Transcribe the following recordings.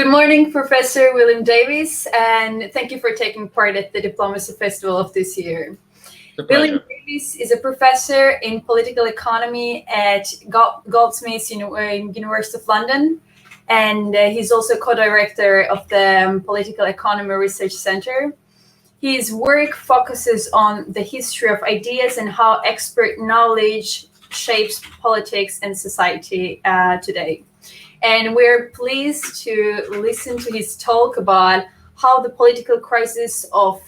Good morning, Professor William Davies, and thank you for taking part at the Diplomacy Festival of this year. William Davies is a professor in political economy at Goldsmiths University of London, and he's also co-director of the Political Economy Research Center. His work focuses on the history of ideas and how expert knowledge shapes politics and society today. And we're pleased to listen to his talk about how the political crisis of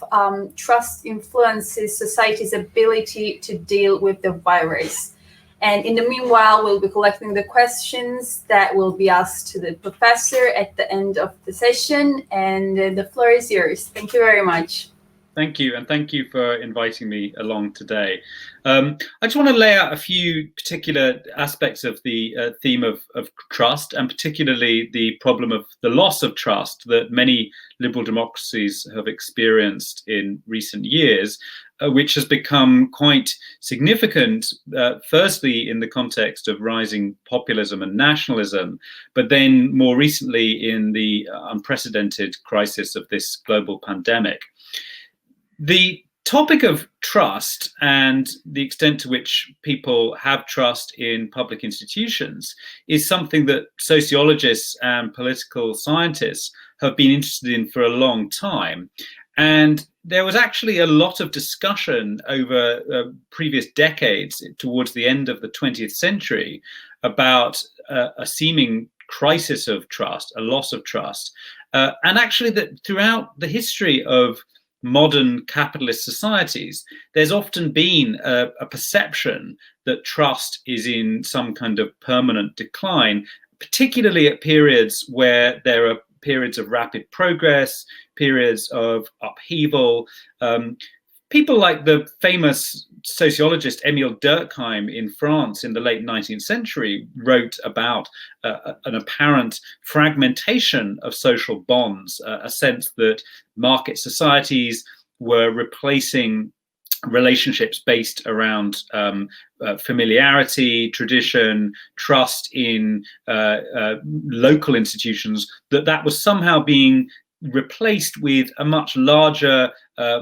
trust influences society's ability to deal with the virus. And in the meanwhile, we'll be collecting the questions that will be asked to the professor at the end of the session. And the floor is yours. Thank you very much. Thank you, and thank you for inviting me along today. I just want to lay out a few particular aspects of the theme of trust, and particularly the problem of the loss of trust that many liberal democracies have experienced in recent years, which has become quite significant, firstly in the context of rising populism and nationalism, but then more recently in the unprecedented crisis of this global pandemic. The topic of trust and the extent to which people have trust in public institutions is something that sociologists and political scientists have been interested in for a long time. And there was actually a lot of discussion over previous decades towards the end of the 20th century about a seeming crisis of trust, a loss of trust. And actually that throughout the history of modern capitalist societies, there's often been a perception that trust is in some kind of permanent decline, particularly at periods where there are periods of rapid progress, periods of upheaval. People like the famous sociologist Émile Durkheim in France in the late 19th century wrote about an apparent fragmentation of social bonds, a sense that market societies were replacing relationships based around familiarity, tradition, trust in local institutions, that was somehow being replaced with a much larger,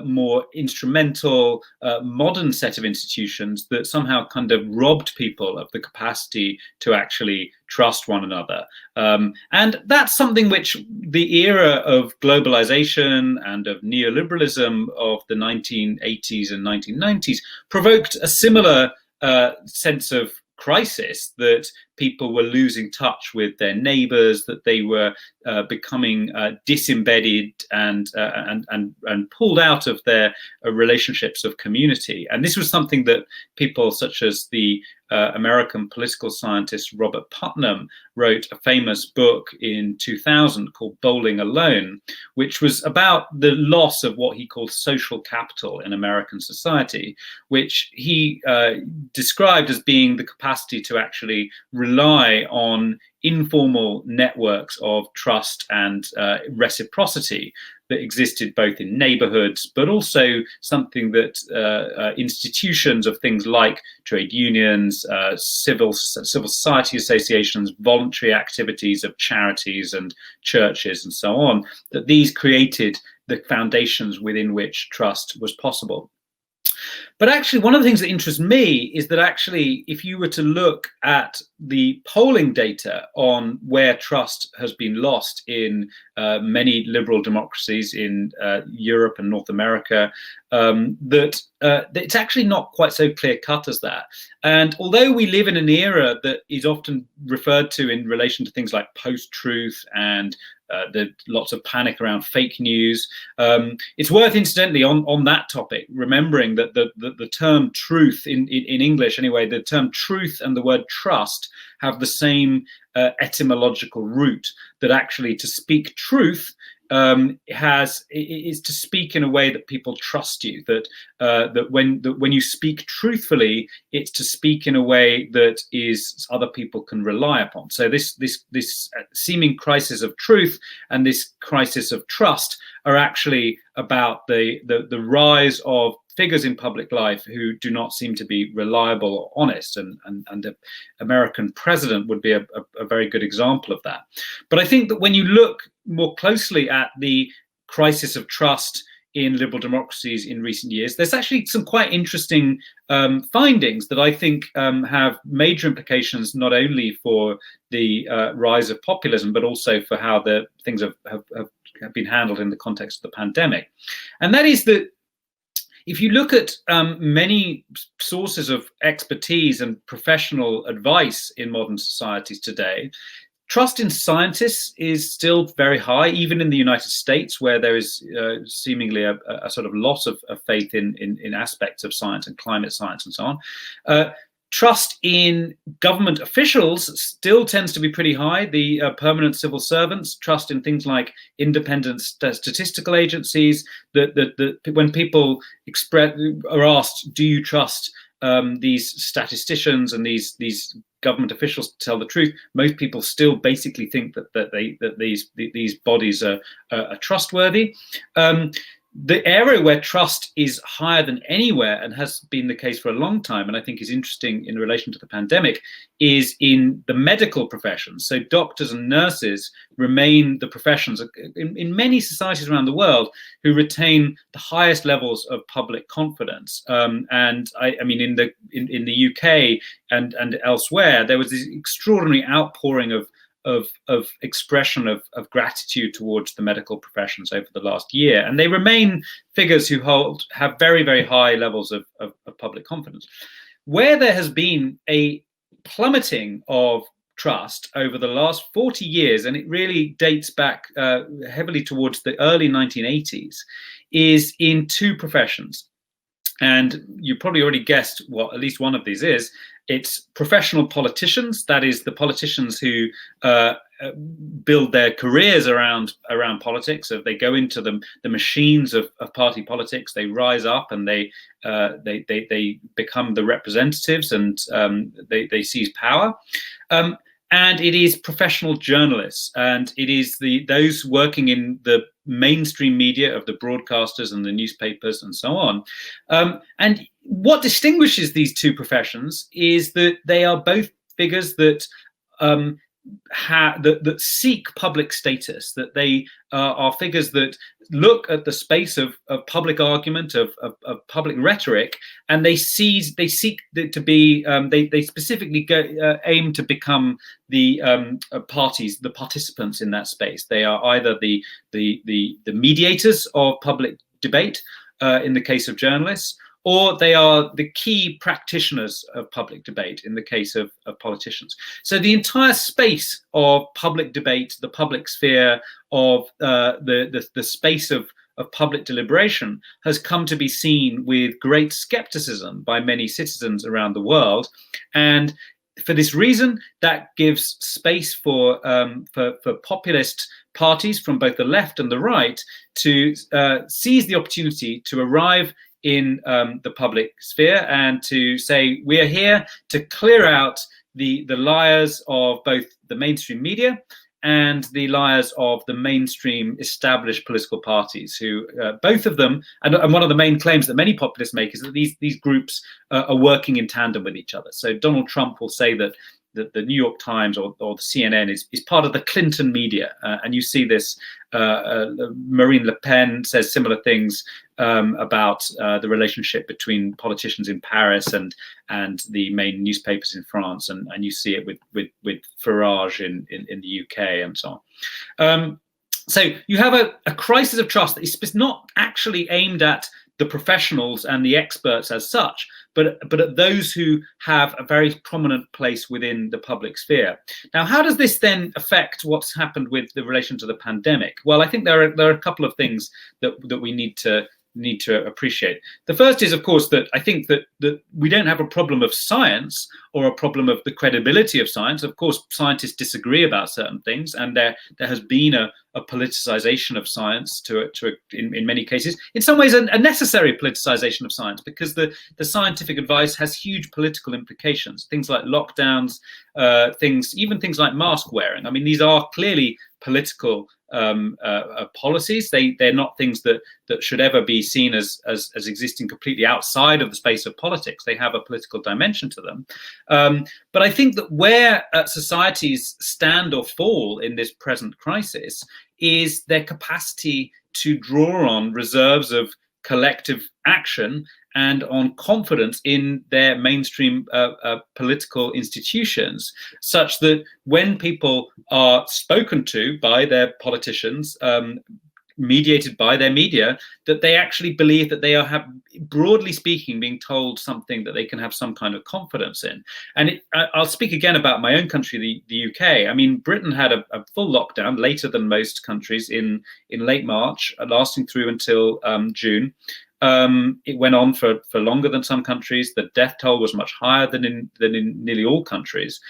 more instrumental, modern set of institutions that somehow kind of robbed people of the capacity to actually trust one another. And that's something which the era of globalization and of neoliberalism of the 1980s and 1990s provoked a similar sense of crisis, that people were losing touch with their neighbors, that they were becoming disembedded and pulled out of their relationships of community. And this was something that people such as the American political scientist Robert Putnam wrote a famous book in 2000 called Bowling Alone, which was about the loss of what he called social capital in American society, which he described as being the capacity to actually rely on informal networks of trust and reciprocity that existed both in neighborhoods, but also something that institutions of things like trade unions, civil society associations, voluntary activities of charities and churches and so on, that these created the foundations within which trust was possible. But actually, one of the things that interests me is that actually, if you were to look at the polling data on where trust has been lost in many liberal democracies in Europe and North America, that it's actually not quite so clear-cut as that. And although we live in an era that is often referred to in relation to things like post-truth and the lots of panic around fake news, it's worth, incidentally, on that topic, remembering that the term truth in English, anyway, the term truth and the word trust have the same etymological root, that actually to speak truth is to speak in a way that people trust you, that when you speak truthfully, it's to speak in a way that is other people can rely upon. So this seeming crisis of truth and this crisis of trust are actually about the rise of figures in public life who do not seem to be reliable or honest, and the American president would be a very good example of that. But I think that when you look more closely at the crisis of trust in liberal democracies in recent years, there's actually some quite interesting findings that I think have major implications, not only for the rise of populism, but also for how the things have been handled in the context of the pandemic. And that is that if you look at many sources of expertise and professional advice in modern societies today, trust in scientists is still very high, even in the United States, where there is seemingly a sort of loss of faith in aspects of science and climate science and so on. Trust in government officials still tends to be pretty high. The permanent civil servants, trust in things like independent statistical agencies, that when people are asked, do you trust these statisticians and these government officials to tell the truth, most people still basically think that these bodies are trustworthy. The area where trust is higher than anywhere, and has been the case for a long time, and I think is interesting in relation to the pandemic, is in the medical professions. So doctors and nurses remain the professions in many societies around the world who retain the highest levels of public confidence. And I mean, in the UK and elsewhere, there was this extraordinary outpouring of expression of gratitude towards the medical professions over the last year, and they remain figures who have very, very high levels of public confidence. Where there has been a plummeting of trust over the last 40 years, and it really dates back heavily towards the early 1980s, is in two professions. And you probably already guessed what at least one of these is. It's professional politicians, that is the politicians who build their careers around politics. So they go into the machines of party politics, they rise up and they become the representatives, and they seize power. And it is professional journalists, and it is those working in the mainstream media of the broadcasters and the newspapers and so on. And what distinguishes these two professions is that they are both figures that that seek public status, that they are figures that look at the space of public argument, of public rhetoric, and they seek to be, they specifically aim to become the parties, the participants in that space. They are either the mediators of public debate, in the case of journalists, or they are the key practitioners of public debate in the case of politicians. So the entire space of public debate, the public sphere, of the space of public deliberation has come to be seen with great skepticism by many citizens around the world. And for this reason, that gives space for populist parties from both the left and the right to seize the opportunity to arrive in the public sphere and to say, we are here to clear out the liars of both the mainstream media and the liars of the mainstream established political parties, who both of them, and one of the main claims that many populists make is that these groups are working in tandem with each other. So Donald Trump will say that the New York Times or the CNN is part of the Clinton media. And you see this, Marine Le Pen says similar things about the relationship between politicians in Paris and the main newspapers in France. And you see it with Farage in the UK and so on. So you have a crisis of trust that is not actually aimed at the professionals and the experts as such, but at those who have a very prominent place within the public sphere. Now, how does this then affect what's happened with the relation to the pandemic? Well, I think there are a couple of things that we need to appreciate. The first is, of course, that I think that we don't have a problem of science or a problem of the credibility of science. Of course, scientists disagree about certain things, and there has been a politicization of science in many cases. In some ways, a necessary politicization of science, because the scientific advice has huge political implications. Things like lockdowns, even things like mask wearing. I mean, these are clearly political policies. They're not things that should ever be seen as existing completely outside of the space of politics. They have a political dimension to them. But I think that where societies stand or fall in this present crisis is their capacity to draw on reserves of collective action and on confidence in their mainstream political institutions, such that when people are spoken to by their politicians, mediated by their media, that they actually believe that they are, broadly speaking, being told something that they can have some kind of confidence in. And I'll speak again about my own country, the UK. I mean, Britain had a full lockdown later than most countries in late March, lasting through until June. It went on for longer than some countries. The death toll was much higher than in nearly all countries.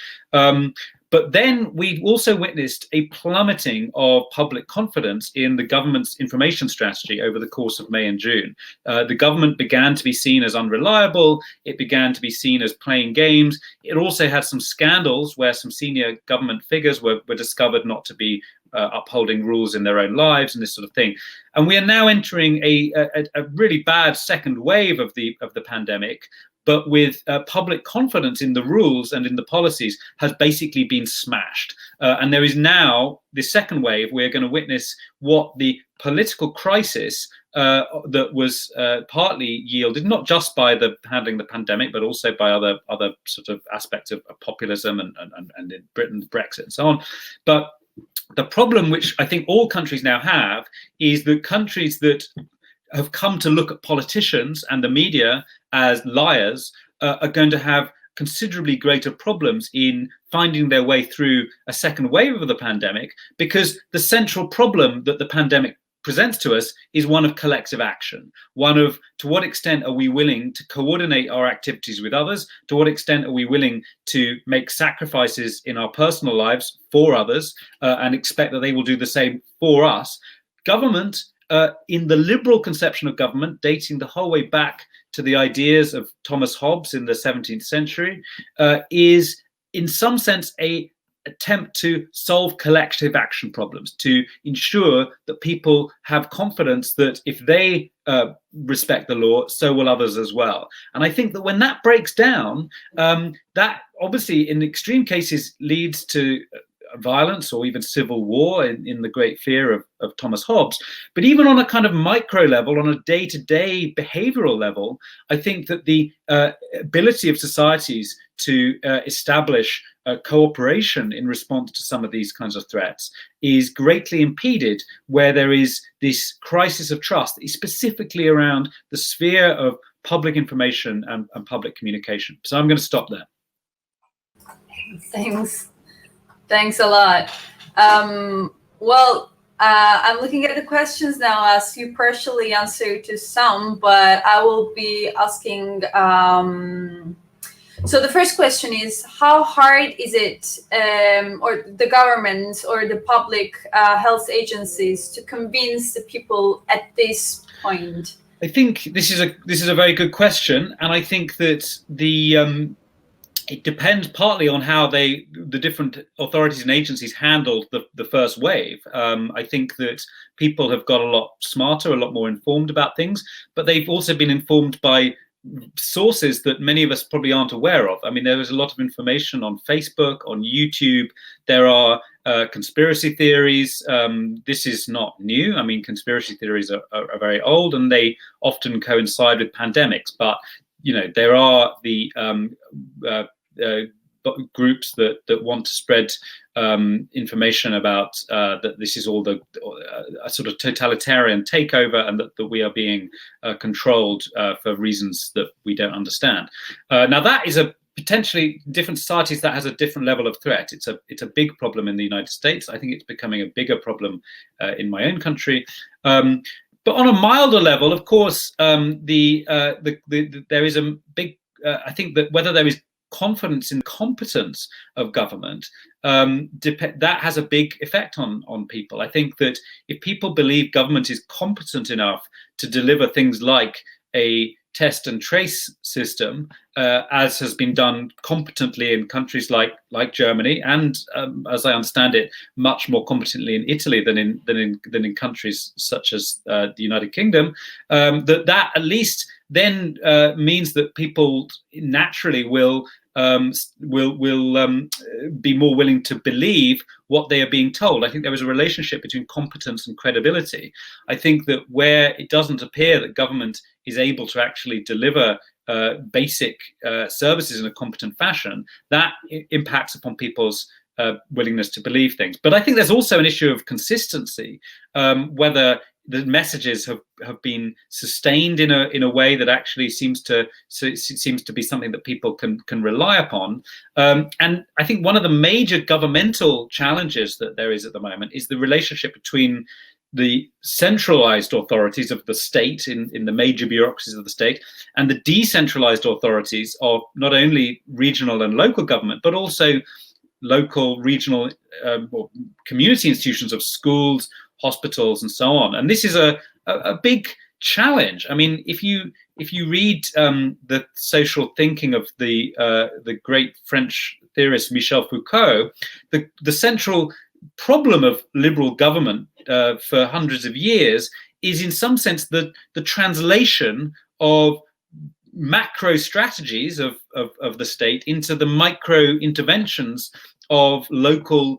But then we also witnessed a plummeting of public confidence in the government's information strategy over the course of May and June. The government began to be seen as unreliable. It began to be seen as playing games. It also had some scandals where some senior government figures were discovered not to be upholding rules in their own lives and this sort of thing. And we are now entering a really bad second wave of the pandemic, but with public confidence in the rules and in the policies has basically been smashed. And there is now the second wave. We're going to witness what the political crisis that was partly yielded, not just by the handling the pandemic, but also by other sort of aspects of populism and in Britain, Brexit and so on. But the problem, which I think all countries now have, is that countries that have come to look at politicians and the media as liars are going to have considerably greater problems in finding their way through a second wave of the pandemic, because the central problem that the pandemic presents to us is one of collective action, one of to what extent are we willing to coordinate our activities with others, to what extent are we willing to make sacrifices in our personal lives for others and expect that they will do the same for us. Government, in the liberal conception of government, dating the whole way back to the ideas of Thomas Hobbes in the 17th century, is in some sense a attempt to solve collective action problems, to ensure that people have confidence that if they respect the law, so will others as well. And I think that when that breaks down, that obviously in extreme cases leads to violence or even civil war in the great fear of Thomas Hobbes. But even on a kind of micro level, on a day-to-day behavioral level, I think that the ability of societies to establish cooperation in response to some of these kinds of threats is greatly impeded where there is this crisis of trust, specifically around the sphere of public information and public communication. So I'm going to stop there. Thanks a lot. I'm looking at the questions now, as you partially answered to some, but I will be asking. So the first question is, how hard is it, or the government or the public health agencies, to convince the people at this point? I think this is a very good question, and I think that it depends partly on how the different authorities and agencies handled the first wave. I think that people have got a lot smarter, a lot more informed about things, but they've also been informed by sources that many of us probably aren't aware of. I mean, there is a lot of information on Facebook, on YouTube. There are conspiracy theories. This is not new. I mean, conspiracy theories are very old, and they often coincide with pandemics. But there are the groups that want to spread information about that this is all a sort of totalitarian takeover, and that we are being controlled for reasons that we don't understand. Now, that is a potentially different societies that has a different level of threat. It's a big problem in the United States. I think it's becoming a bigger problem in my own country. But on a milder level, of course, there is a big. I think that whether there is confidence in competence of government, that has a big effect on people. I think that if people believe government is competent enough to deliver things like a test and trace system, as has been done competently in countries like Germany, and as I understand it, much more competently in Italy than in countries such as the United Kingdom, that at least then means that people naturally will be more willing to believe what they are being told. I think there is a relationship between competence and credibility. I think that where it doesn't appear that government is able to actually deliver basic services in a competent fashion, that impacts upon people's willingness to believe things. But I think there's also an issue of consistency, whether the messages have been sustained in a way that actually seems to be something that people can rely upon. And I think one of the major governmental challenges that there is at the moment is the relationship between the centralized authorities of the state in the major bureaucracies of the state and the decentralized authorities of not only regional and local government, but also local, regional, or community institutions of schools, hospitals, and so on. And this is a big challenge. I mean, if you read the social thinking of the great French theorist Michel Foucault, the central problem of liberal government for hundreds of years is, in some sense, the translation of macro strategies of the state into the micro interventions of local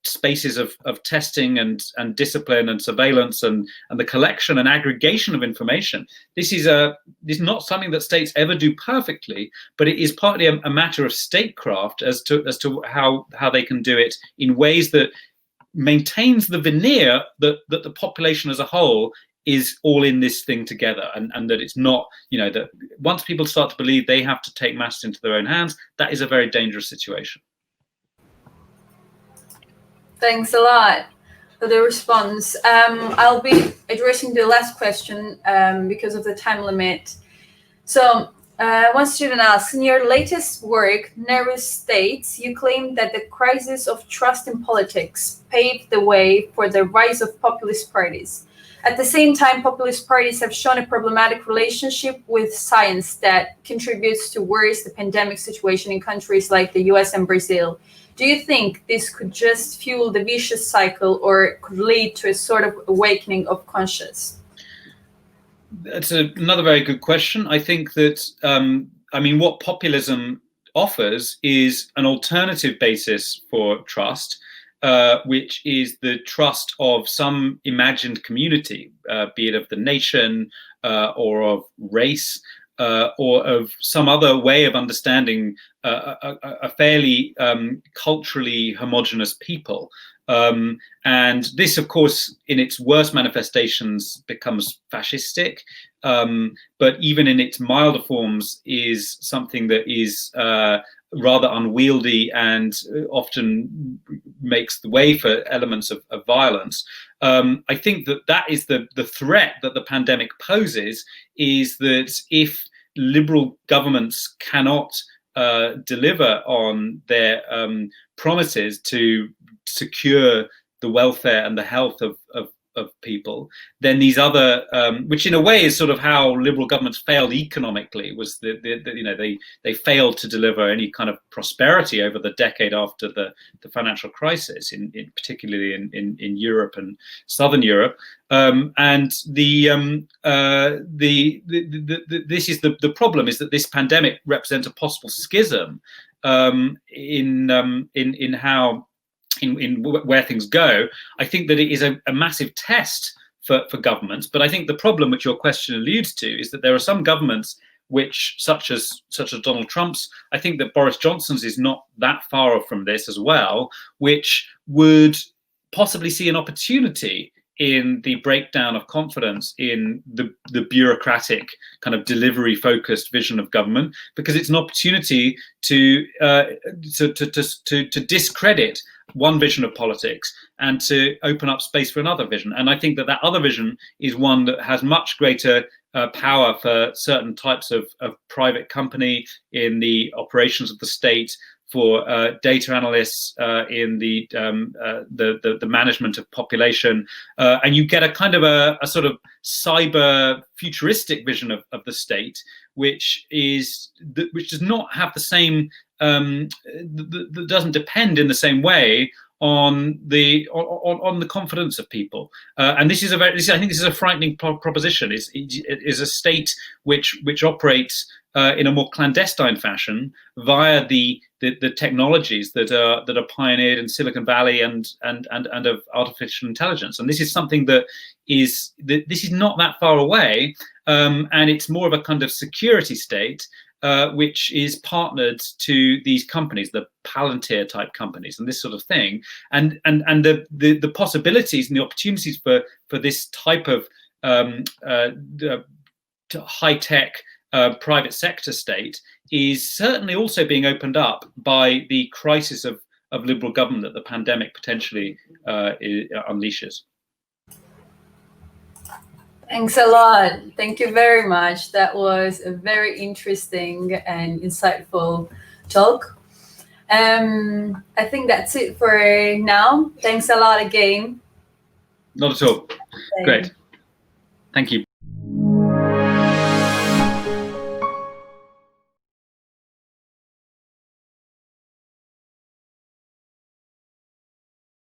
spaces of testing and discipline and surveillance and the collection and aggregation of information. This is not something that states ever do perfectly, but it is partly a matter of statecraft as to how they can do it in ways that maintains the veneer that the population as a whole is all in this thing together, and that it's not, that once people start to believe they have to take matters into their own hands, that is a very dangerous situation. Thanks a lot for the response. I'll be addressing the last question because of the time limit. So one student asks, in your latest work, Nervous States, you claim that the crisis of trust in politics paved the way for the rise of populist parties. At the same time, populist parties have shown a problematic relationship with science that contributes to worse the pandemic situation in countries like the US and Brazil. Do you think this could just fuel the vicious cycle, or could lead to a sort of awakening of conscience? That's another very good question. I think that, what populism offers is an alternative basis for trust, which is the trust of some imagined community, be it of the nation or of race, or of some other way of understanding a fairly culturally homogenous people. And this, of course, in its worst manifestations becomes fascistic, but even in its milder forms is something that is rather unwieldy and often makes the way for elements of violence. I think that is the threat that the pandemic poses, is that if liberal governments cannot deliver on their promises to secure the welfare and the health of people, then these other, which in a way is sort of how liberal governments failed economically, was they failed to deliver any kind of prosperity over the decade after the financial crisis, particularly in Europe and Southern Europe. And this is the problem, is that this pandemic represents a possible schism in how. In where things go. I think that it is a massive test for governments. But I think the problem, which your question alludes to, is that there are some governments which, such as Donald Trump's, I think that Boris Johnson's is not that far off from this as well, which would possibly see an opportunity in the breakdown of confidence in the bureaucratic kind of delivery focused vision of government, because it's an opportunity to discredit one vision of politics and to open up space for another vision. And I think that other vision is one that has much greater power for certain types of private company in the operations of the state, for data analysts in the management of population, and you get a kind of a sort of cyber futuristic vision of the state, which does not have the same that doesn't depend in the same way on the confidence of people, and I think this is a frightening proposition. Is a state which operates in a more clandestine fashion via the technologies that are pioneered in Silicon Valley and of artificial intelligence, and this is something that is not that far away, and it's more of a kind of security state. Which is partnered to these companies, the Palantir type companies, and this sort of thing, and the possibilities and the opportunities for this type of high tech private sector state is certainly also being opened up by the crisis of liberal government that the pandemic potentially unleashes. Thanks a lot. Thank you very much. That was a very interesting and insightful talk. I think that's it for now. Thanks a lot again. Not at all. Great. Thank you.